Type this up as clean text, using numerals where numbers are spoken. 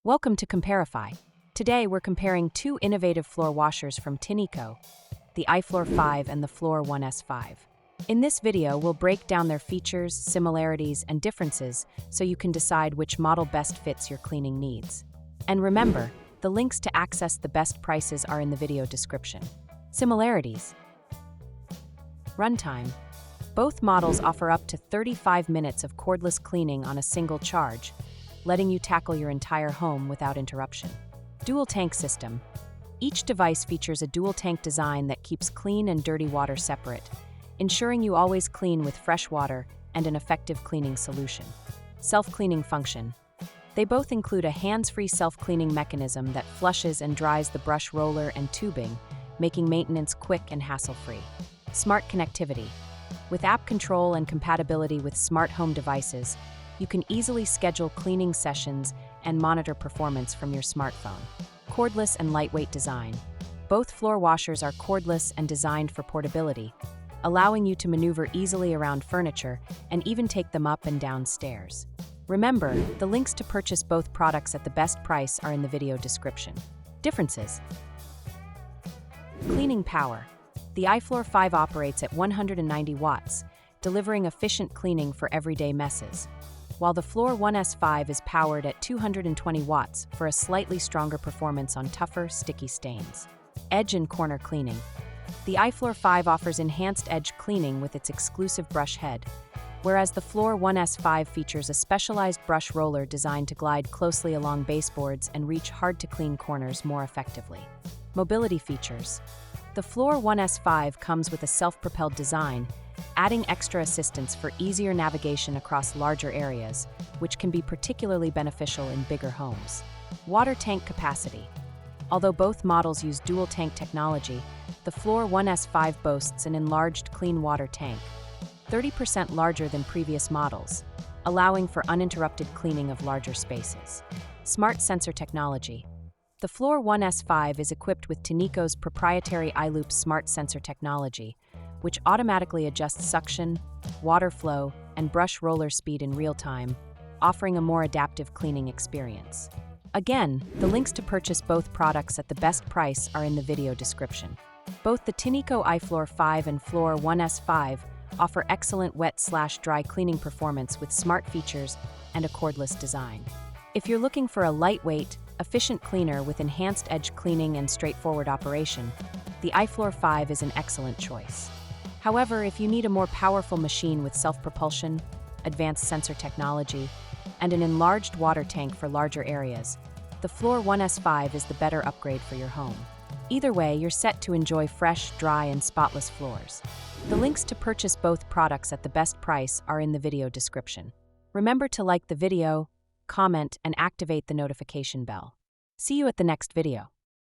Welcome to Compariffy. Today we're comparing two innovative floor washers from TINECO, the iFLOOR 5 and the iFLOOR 1S5. In this video, we'll break down their features, similarities, and differences so you can decide which model best fits your cleaning needs. And remember, the links to access the best prices are in the video description. Similarities. Runtime. Both models offer up to 35 minutes of cordless cleaning on a single charge, letting you tackle your entire home without interruption. Dual tank system. Each device features a dual tank design that keeps clean and dirty water separate, ensuring you always clean with fresh water and an effective cleaning solution. Self-cleaning function. They both include a hands-free self-cleaning mechanism that flushes and dries the brush roller and tubing, making maintenance quick and hassle-free. Smart connectivity. With app control and compatibility with smart home devices, you can easily schedule cleaning sessions and monitor performance from your smartphone. Cordless and lightweight design. Both floor washers are cordless and designed for portability, allowing you to maneuver easily around furniture and even take them up and down stairs. Remember, the links to purchase both products at the best price are in the video description. Differences. Cleaning power. The iFLOOR 5 operates at 190 watts, delivering efficient cleaning for everyday messes, while the iFLOOR 1S5 is powered at 220 watts for a slightly stronger performance on tougher, sticky stains. Edge and corner cleaning. The iFLOOR 5 offers enhanced edge cleaning with its exclusive brush head, whereas the iFLOOR 1S5 features a specialized brush roller designed to glide closely along baseboards and reach hard-to-clean corners more effectively. Mobility features. The iFLOOR 1S5 comes with a self-propelled design, adding extra assistance for easier navigation across larger areas, which can be particularly beneficial in bigger homes. Water tank capacity. Although both models use dual tank technology, the iFLOOR 1S5 boasts an enlarged clean water tank, 30% larger than previous models, allowing for uninterrupted cleaning of larger spaces. Smart sensor technology. The iFLOOR 1S5 is equipped with TINECO's proprietary iLoop smart sensor technology, which automatically adjusts suction, water flow, and brush roller speed in real time, offering a more adaptive cleaning experience. Again, the links to purchase both products at the best price are in the video description. Both the TINECO iFLOOR 5 and iFLOOR 1S5 offer excellent wet/dry cleaning performance with smart features and a cordless design. If you're looking for a lightweight, efficient cleaner with enhanced edge cleaning and straightforward operation, the iFLOOR 5 is an excellent choice. However, if you need a more powerful machine with self-propulsion, advanced sensor technology, and an enlarged water tank for larger areas, the iFLOOR 1S5 is the better upgrade for your home. Either way, you're set to enjoy fresh, dry, and spotless floors. The links to purchase both products at the best price are in the video description. Remember to like the video, comment, and activate the notification bell. See you at the next video.